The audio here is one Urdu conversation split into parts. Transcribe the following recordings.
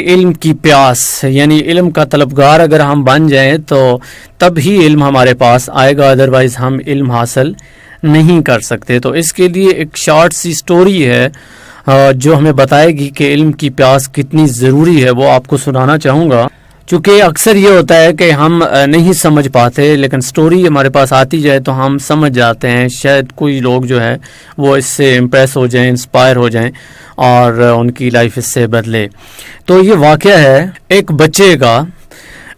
علم کی پیاس یعنی علم کا طلبگار اگر ہم بن جائیں تو تب ہی علم ہمارے پاس آئے گا، ادروائز ہم علم حاصل نہیں کر سکتے. تو اس کے لیے ایک شارٹ سی سٹوری ہے جو ہمیں بتائے گی کہ علم کی پیاس کتنی ضروری ہے، وہ آپ کو سنانا چاہوں گا. چونکہ اکثر یہ ہوتا ہے کہ ہم نہیں سمجھ پاتے، لیکن سٹوری ہمارے پاس آتی جائے تو ہم سمجھ جاتے ہیں. شاید کوئی لوگ جو ہے وہ اس سے امپریس ہو جائیں، انسپائر ہو جائیں اور ان کی لائف اس سے بدلے. تو یہ واقعہ ہے ایک بچے کا.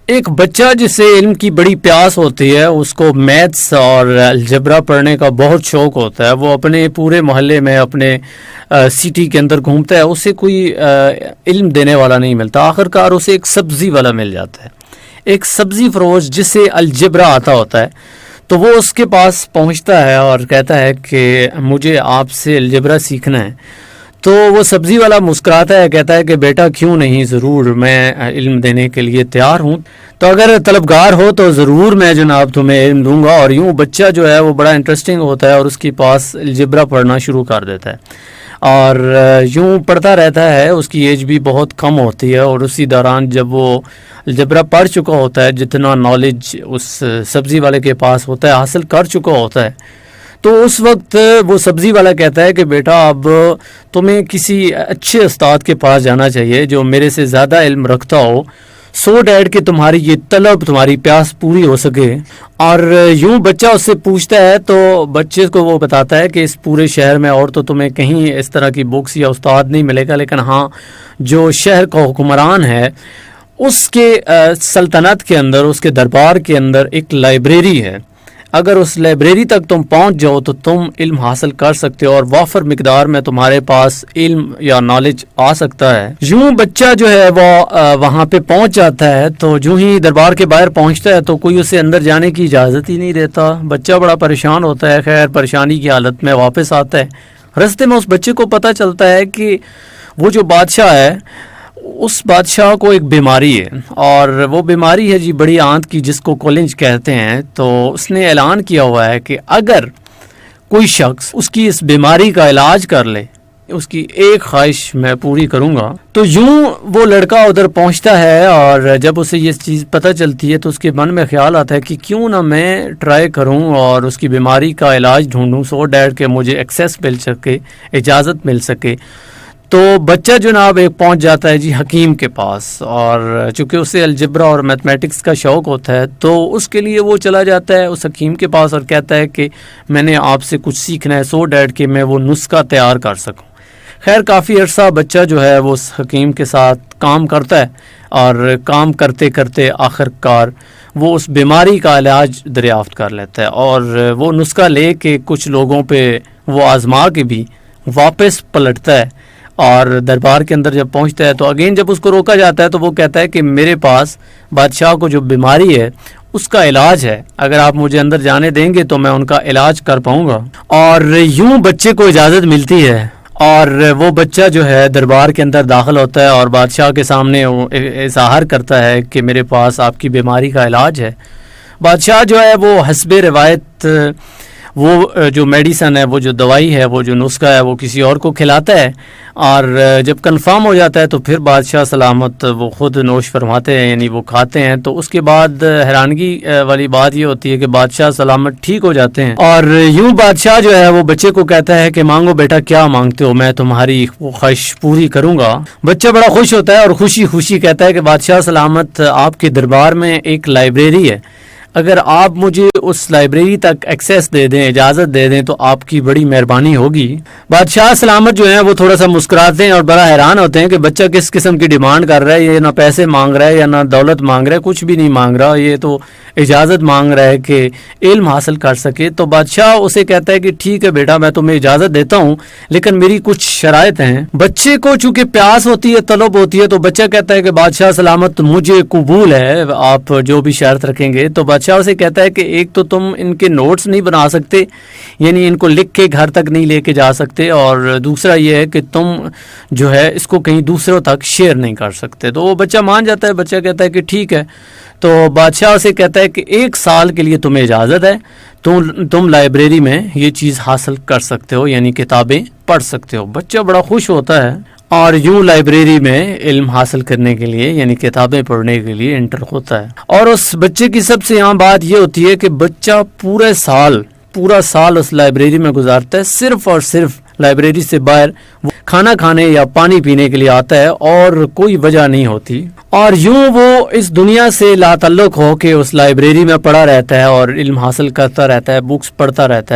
ایک بچہ جسے علم کی بڑی پیاس ہوتی ہے، اس کو میتھس اور الجبرا پڑھنے کا بہت شوق ہوتا ہے. وہ اپنے پورے محلے میں، اپنے سٹی کے اندر گھومتا ہے، اسے کوئی علم دینے والا نہیں ملتا. آخر کار اسے ایک سبزی والا مل جاتا ہے، ایک سبزی فروش جسے الجبرا آتا ہوتا ہے. تو وہ اس کے پاس پہنچتا ہے اور کہتا ہے کہ مجھے آپ سے الجبرا سیکھنا ہے. تو وہ سبزی والا مسکراتا ہے، کہتا ہے کہ بیٹا کیوں نہیں، ضرور میں علم دینے کے لیے تیار ہوں. تو اگر طلبگار ہو تو ضرور میں جناب تمہیں علم دوں گا. اور یوں بچہ جو ہے وہ بڑا انٹرسٹنگ ہوتا ہے اور اس کے پاس الجبرا پڑھنا شروع کر دیتا ہے اور یوں پڑھتا رہتا ہے. اس کی ایج بھی بہت کم ہوتی ہے اور اسی دوران جب وہ الجبرا پڑھ چکا ہوتا ہے، جتنا نالج اس سبزی والے کے پاس ہوتا ہے حاصل کر چکا ہوتا ہے، تو اس وقت وہ سبزی والا کہتا ہے کہ بیٹا اب تمہیں کسی اچھے استاد کے پاس جانا چاہیے جو میرے سے زیادہ علم رکھتا ہو، سو ڈیٹ کہ تمہاری یہ طلب، تمہاری پیاس پوری ہو سکے. اور یوں بچہ اس سے پوچھتا ہے تو بچے کو وہ بتاتا ہے کہ اس پورے شہر میں اور تو تمہیں کہیں اس طرح کی بکس یا استاد نہیں ملے گا، لیکن ہاں جو شہر کا حکمران ہے اس کے سلطنت کے اندر، اس کے دربار کے اندر ایک لائبریری ہے. اگر اس لائبریری تک تم پہنچ جاؤ تو تم علم حاصل کر سکتے ہو اور وافر مقدار میں تمہارے پاس علم یا نالج آ سکتا ہے. یوں بچہ جو ہے وہ وہاں پہ پہنچ جاتا ہے. تو جو ہی دربار کے باہر پہنچتا ہے تو کوئی اسے اندر جانے کی اجازت ہی نہیں دیتا. بچہ بڑا پریشان ہوتا ہے. خیر پریشانی کی حالت میں واپس آتا ہے. رستے میں اس بچے کو پتہ چلتا ہے کہ وہ جو بادشاہ ہے اس بادشاہ کو ایک بیماری ہے، اور وہ بیماری ہے جی بڑی آنت کی، جس کو کولنج کہتے ہیں. تو اس نے اعلان کیا ہوا ہے کہ اگر کوئی شخص اس کی اس بیماری کا علاج کر لے، اس کی ایک خواہش میں پوری کروں گا. تو یوں وہ لڑکا ادھر پہنچتا ہے اور جب اسے یہ چیز پتہ چلتی ہے تو اس کے من میں خیال آتا ہے کہ کیوں نہ میں ٹرائی کروں اور اس کی بیماری کا علاج ڈھونڈوں، سو ڈیٹ کہ مجھے ایکسیس مل سکے، اجازت مل سکے. تو بچہ جناب ایک پہنچ جاتا ہے جی حکیم کے پاس، اور چونکہ اسے الجبرا اور میتھمیٹکس کا شوق ہوتا ہے تو اس کے لیے وہ چلا جاتا ہے اس حکیم کے پاس اور کہتا ہے کہ میں نے آپ سے کچھ سیکھنا ہے، سو ڈیٹ کہ میں وہ نسخہ تیار کر سکوں. خیر کافی عرصہ بچہ جو ہے وہ اس حکیم کے ساتھ کام کرتا ہے اور کام کرتے کرتے آخر کار وہ اس بیماری کا علاج دریافت کر لیتا ہے اور وہ نسخہ لے کے کچھ لوگوں پہ وہ آزما کے بھی واپس پلٹتا ہے. اور دربار کے اندر جب پہنچتا ہے تو اگین جب اس کو روکا جاتا ہے تو وہ کہتا ہے کہ میرے پاس بادشاہ کو جو بیماری ہے اس کا علاج ہے، اگر آپ مجھے اندر جانے دیں گے تو میں ان کا علاج کر پاؤں گا. اور یوں بچے کو اجازت ملتی ہے اور وہ بچہ جو ہے دربار کے اندر داخل ہوتا ہے اور بادشاہ کے سامنے اظہار کرتا ہے کہ میرے پاس آپ کی بیماری کا علاج ہے. بادشاہ جو ہے وہ حسب روایت وہ جو میڈیسن ہے، وہ جو دوائی ہے، وہ جو نسخہ ہے وہ کسی اور کو کھلاتا ہے اور جب کنفرم ہو جاتا ہے تو پھر بادشاہ سلامت وہ خود نوش فرماتے ہیں، یعنی وہ کھاتے ہیں. تو اس کے بعد حیرانگی والی بات یہ ہوتی ہے کہ بادشاہ سلامت ٹھیک ہو جاتے ہیں اور یوں بادشاہ جو ہے وہ بچے کو کہتا ہے کہ مانگو بیٹا کیا مانگتے ہو، میں تمہاری وہ خواہش پوری کروں گا. بچہ بڑا خوش ہوتا ہے اور خوشی خوشی کہتا ہے کہ بادشاہ سلامت آپ کے دربار میں ایک لائبریری ہے، اگر آپ مجھے اس لائبریری تک ایکسیس دے دیں، اجازت دے دیں تو آپ کی بڑی مہربانی ہوگی. بادشاہ سلامت جو ہیں وہ تھوڑا سا مسکراتے ہیں اور بڑا حیران ہوتے ہیں کہ بچہ کس قسم کی ڈیمانڈ کر رہا ہے. یہ نہ پیسے مانگ رہا ہے یا نہ دولت مانگ رہا ہے، کچھ بھی نہیں مانگ رہا، یہ تو اجازت مانگ رہا ہے کہ علم حاصل کر سکے. تو بادشاہ اسے کہتا ہے کہ ٹھیک ہے بیٹا میں تمہیں اجازت دیتا ہوں، لیکن میری کچھ شرائط ہیں. بچے کو چونکہ پیاس ہوتی ہے، طلب ہوتی ہے، تو بچہ کہتا ہے کہ بادشاہ سلامت مجھے قبول ہے، آپ جو بھی شرط رکھیں گے. تو بادشاہ اسے کہتا ہے کہ ایک تو تم ان کے نوٹس نہیں بنا سکتے، یعنی ان کو لکھ کے گھر تک نہیں لے کے جا سکتے، اور دوسرا یہ ہے کہ تم جو ہے اس کو کہیں دوسروں تک شیئر نہیں کر سکتے. تو وہ بچہ مان جاتا ہے. بچہ کہتا ہے کہ ٹھیک ہے. تو بادشاہ سے کہتا ہے کہ 1 سال کے لیے تمہیں اجازت ہے، تم لائبریری میں یہ چیز حاصل کر سکتے ہو، یعنی کتابیں پڑھ سکتے ہو۔ بچہ بڑا خوش ہوتا ہے اور یوں لائبریری میں علم حاصل کرنے کے لیے یعنی کتابیں پڑھنے کے لیے انٹر ہوتا ہے۔ اور اس بچے کی سب سے اہم بات یہ ہوتی ہے کہ بچہ پورا سال اس لائبریری میں گزارتا ہے، صرف اور صرف لائبریری سے باہر وہ کھانا کھانے یا پانی پینے کے لیے آتا ہے اور کوئی وجہ نہیں ہوتی، اور یوں وہ اس دنیا سے لا تعلق ہو کے اس لائبریری میں پڑا رہتا ہے اور علم حاصل کرتا رہتا ہے، بکس پڑھتا رہتا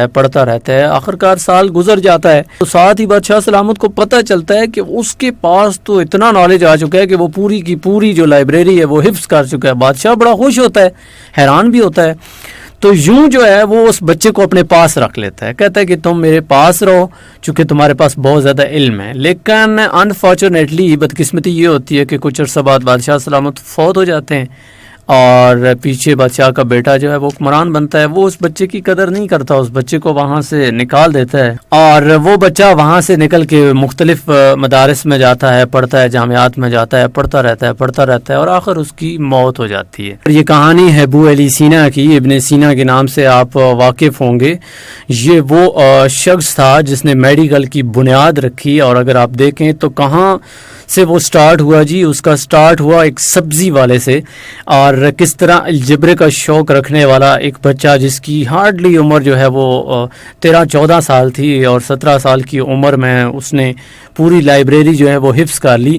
ہے۔ آخرکار سال گزر جاتا ہے تو ساتھ ہی بادشاہ سلامت کو پتہ چلتا ہے کہ اس کے پاس تو اتنا نالج آ چکا ہے کہ وہ پوری کی پوری جو لائبریری ہے وہ حفظ کر چکا ہے۔ بادشاہ بڑا خوش ہوتا ہے، حیران بھی ہوتا ہے، تو یوں جو ہے وہ اس بچے کو اپنے پاس رکھ لیتا ہے، کہتا ہے کہ تم میرے پاس رہو چونکہ تمہارے پاس بہت زیادہ علم ہے۔ لیکن انفارچونیٹلی بدقسمتی یہ ہوتی ہے کہ کچھ عرصہ بعد بادشاہ سلامت فوت ہو جاتے ہیں اور پیچھے بادشاہ کا بیٹا جو ہے وہ حکمران بنتا ہے۔ وہ اس بچے کی قدر نہیں کرتا، اس بچے کو وہاں سے نکال دیتا ہے اور وہ بچہ وہاں سے نکل کے مختلف مدارس میں جاتا ہے، پڑھتا ہے، جامعات میں جاتا ہے، پڑھتا رہتا ہے اور آخر اس کی موت ہو جاتی ہے۔ یہ کہانی ہے ابو علی سینا کی، ابن سینا کے نام سے آپ واقف ہوں گے۔ یہ وہ شخص تھا جس نے میڈیکل کی بنیاد رکھی، اور اگر آپ دیکھیں تو کہاں سے وہ سٹارٹ ہوا جی، اس کا سٹارٹ ہوا ایک سبزی والے سے، اور کس طرح الجبر کا شوق رکھنے والا ایک بچہ جس کی ہارڈلی عمر جو ہے وہ 13-14 سال تھی، اور 17 سال کی عمر میں اس نے پوری لائبریری جو ہے وہ حفظ کر لی۔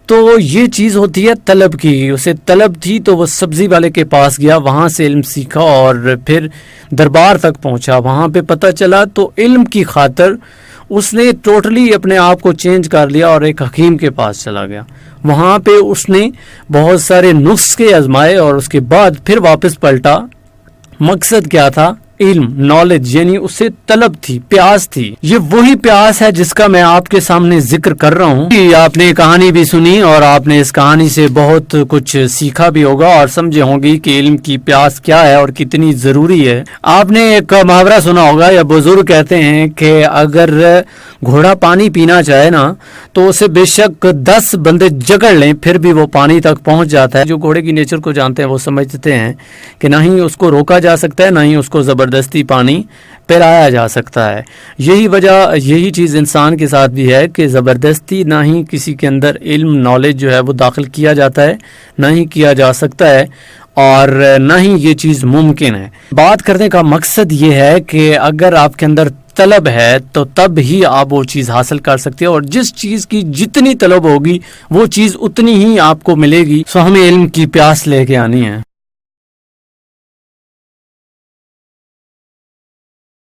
تو یہ چیز ہوتی ہے طلب کی، اسے طلب تھی تو وہ سبزی والے کے پاس گیا، وہاں سے علم سیکھا اور پھر دربار تک پہنچا۔ وہاں پہ پتہ چلا تو علم کی خاطر اس نے ٹوٹلی اپنے آپ کو چینج کر لیا اور ایک حکیم کے پاس چلا گیا۔ وہاں پہ اس نے بہت سارے نسخے آزمائے اور اس کے بعد پھر واپس پلٹا۔ مقصد کیا تھا؟ علم، نالج، یعنی اسے طلب تھی، پیاس تھی۔ یہ وہی پیاس ہے جس کا میں آپ کے سامنے ذکر کر رہا ہوں۔ آپ نے کہانی بھی سنی اور آپ نے اس کہانی سے بہت کچھ سیکھا بھی ہوگا اور سمجھے ہوں گی کہ علم کی پیاس کیا ہے اور کتنی ضروری ہے۔ آپ نے ایک محاورہ سنا ہوگا، یا بزرگ کہتے ہیں کہ اگر گھوڑا پانی پینا چاہے نا تو اسے بے شک 10 بندے جکڑ لیں پھر بھی وہ پانی تک پہنچ جاتا ہے۔ جو گھوڑے کی نیچر کو جانتے ہیں وہ سمجھتے ہیں کہ نہ ہی اس کو روکا جا سکتا ہے، نہ ہی اس کو زبردستی پانی پلایا جا سکتا ہے۔ یہی چیز انسان کے ساتھ بھی ہے کہ زبردستی نہ ہی کسی کے اندر علم، نالج جو ہے وہ داخل کیا جاتا ہے، نہ ہی کیا جا سکتا ہے، اور نہ ہی یہ چیز ممکن ہے۔ بات کرنے کا مقصد یہ ہے کہ اگر آپ کے اندر طلب ہے تو تب ہی آپ وہ چیز حاصل کر سکتے ہیں، اور جس چیز کی جتنی طلب ہوگی وہ چیز اتنی ہی آپ کو ملے گی۔ سو ہمیں علم کی پیاس لے کے آنی ہے۔